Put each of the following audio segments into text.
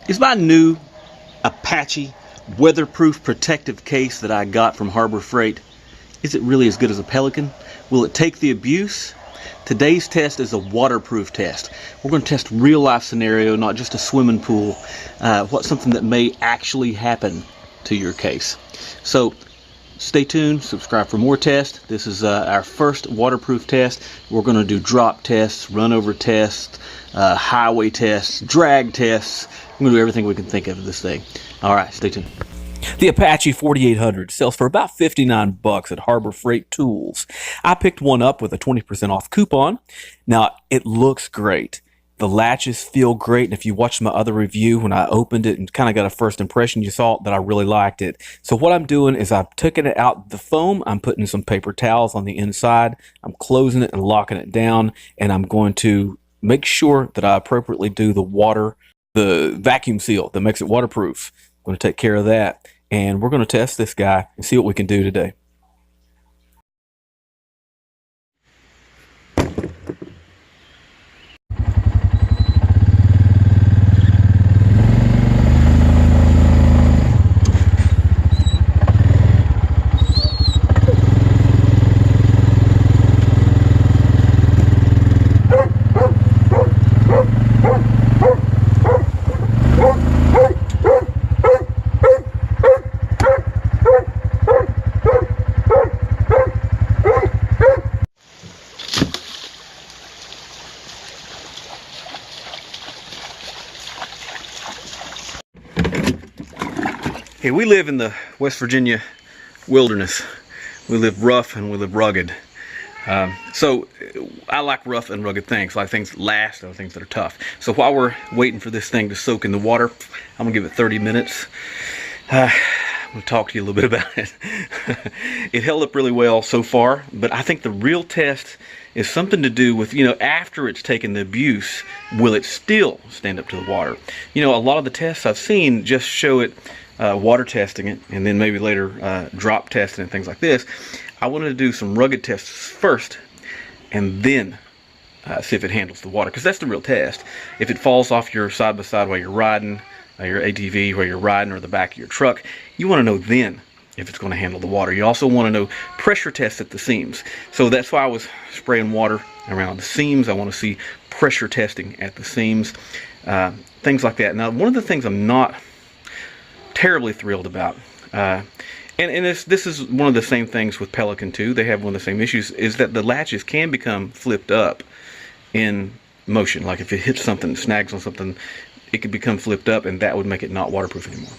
Is my new Apache weatherproof protective case that I got from Harbor Freight, is it really as good as a Pelican? Will it take the abuse? Today's test is a waterproof test. We're going to test real life scenario, not just a swimming pool. What's something that may actually happen to your case. So stay tuned, subscribe for more tests. This is our first waterproof test. We're going to do drop tests, run over tests, highway tests, drag tests. We're going to do everything we can think of this thing. All right, stay tuned. The Apache 4800 sells for about $59 at Harbor Freight Tools. I picked one up with a 20% off coupon. Now, it looks great. The latches feel great, and if you watched my other review, when I opened it and kind of got a first impression, you saw that I really liked it. So what I'm doing is I've taken it out the foam, I'm putting some paper towels on the inside, I'm closing it and locking it down, and I'm going to make sure that I appropriately do the vacuum seal that makes it waterproof. I'm going to take care of that, and we're going to test this guy and see what we can do today. Hey, we live in the West Virginia wilderness. We live rough and we live rugged. So I like rough and rugged things. I like things that last, I like things that are tough. So while we're waiting for this thing to soak in the water, I'm gonna give it 30 minutes. I'm gonna talk to you a little bit about it. It held up really well so far, but I think the real test is something to do with, after it's taken the abuse, will it still stand up to the water? A lot of the tests I've seen just show it water testing it, and then maybe later drop testing and things like this. I wanted to do some rugged tests first, and then see if it handles the water, because that's the real test. If it falls off your side-by-side while you're riding, your ATV while you're riding, or the back of your truck, you want to know then if it's going to handle the water. You also want to know pressure tests at the seams. So that's why I was spraying water around the seams. I want to see pressure testing at the seams, things like that. Now, one of the things I'm not terribly thrilled about, and this is one of the same things with Pelican too, they have one of the same issues, is that the latches can become flipped up in motion. Like if it hits something, snags on something, it could become flipped up, and that would make it not waterproof anymore.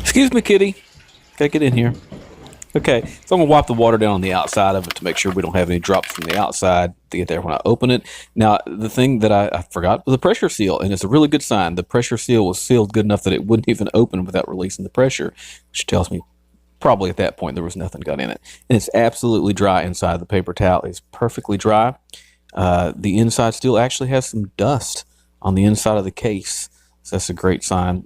Excuse me, kitty. Gotta get in here. Okay, so I'm gonna wipe the water down on the outside of it to make sure we don't have any drops from the outside to get there when I open it. Now, the thing that I forgot was the pressure seal, and it's a really good sign. The pressure seal was sealed good enough that it wouldn't even open without releasing the pressure, which tells me probably at that point there was nothing got in it. And it's absolutely dry inside. The paper towel is perfectly dry. The inside still actually has some dust on the inside of the case, so that's a great sign.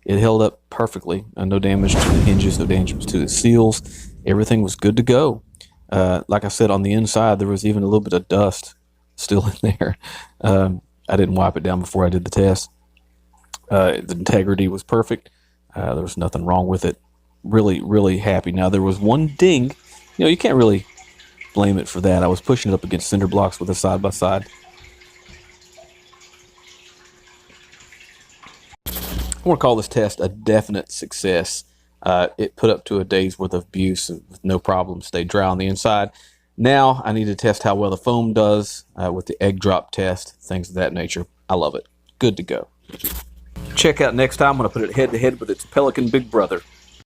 It held up perfectly. No damage to the hinges, no damage to the seals. Everything was good to go. Like I said, on the inside, there was even a little bit of dust still in there. I didn't wipe it down before I did the test. The integrity was perfect. There was nothing wrong with it. Really, really happy. Now, there was one ding. You can't really blame it for that. I was pushing it up against cinder blocks with a side-by-side. I want to call this test a definite success. It put up to a day's worth of abuse with no problem, stayed dry on the inside. Now I need to test how well the foam does with the egg drop test, things of that nature. I love it. Good to go. Check out next time when I put it head to head with its Pelican big brother.